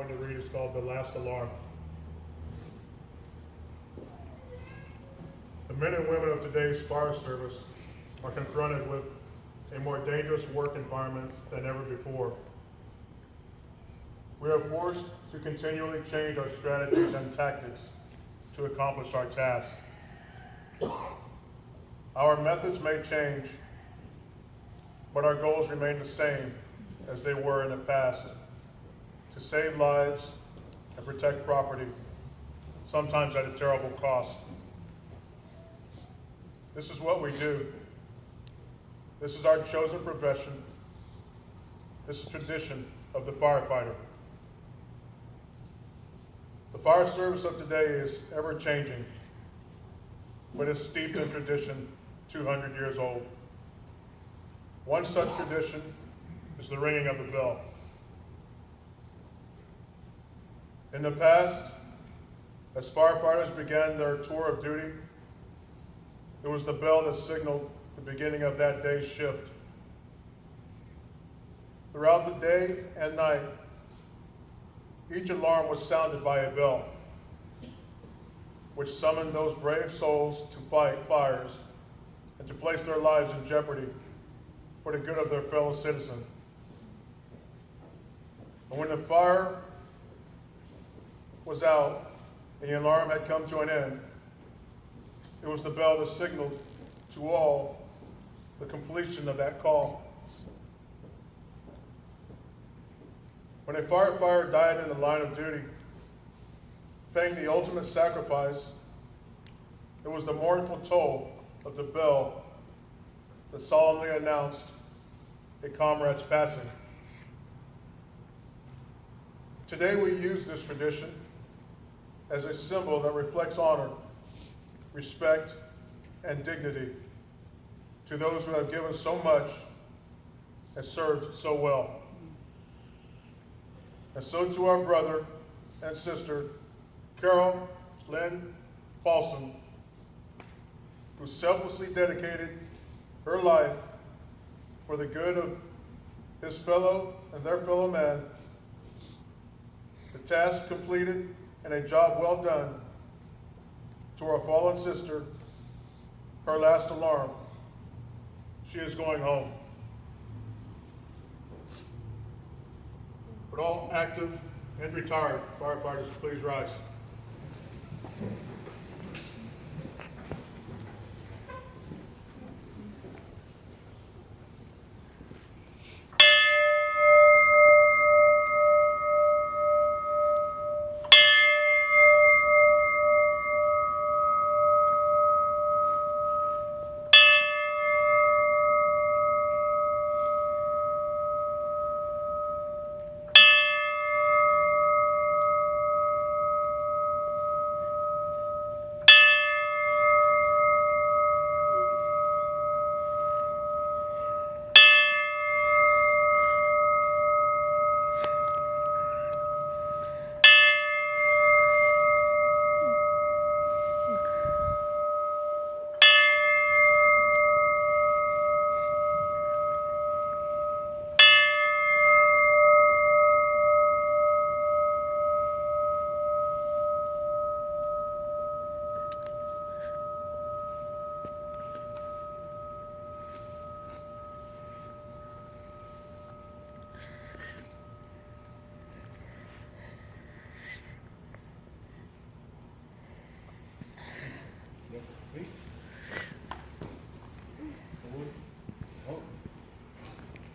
going to read is called The Last Alarm. The men and women of today's fire service are confronted with a more dangerous work environment than ever before. We are forced to continually change our strategies and tactics to accomplish our task. Our methods may change, but our goals remain the same as they were in the past: to save lives and protect property, sometimes at a terrible cost. This is what we do. This is our chosen profession. This is tradition of the firefighter. The fire service of today is ever-changing, but is steeped in tradition 200 years old. One such tradition is the ringing of the bell. In the past, as firefighters began their tour of duty, it was the bell that signaled the beginning of that day's shift. Throughout the day and night, each alarm was sounded by a bell, which summoned those brave souls to fight fires and to place their lives in jeopardy for the good of their fellow citizen. And when the fire was out and the alarm had come to an end, it was the bell that signaled to all the completion of that call. When a firefighter died in the line of duty, paying the ultimate sacrifice, it was the mournful toll of the bell that solemnly announced a comrade's passing. Today we use this tradition as a symbol that reflects honor, respect, and dignity to those who have given so much and served so well. And so to our brother and sister, Carol Lynn Paulson, who selflessly dedicated her life for the good of his fellow and their fellow man, the task completed and a job well done. To our fallen sister, her last alarm. She is going home. Would all active and retired firefighters please rise?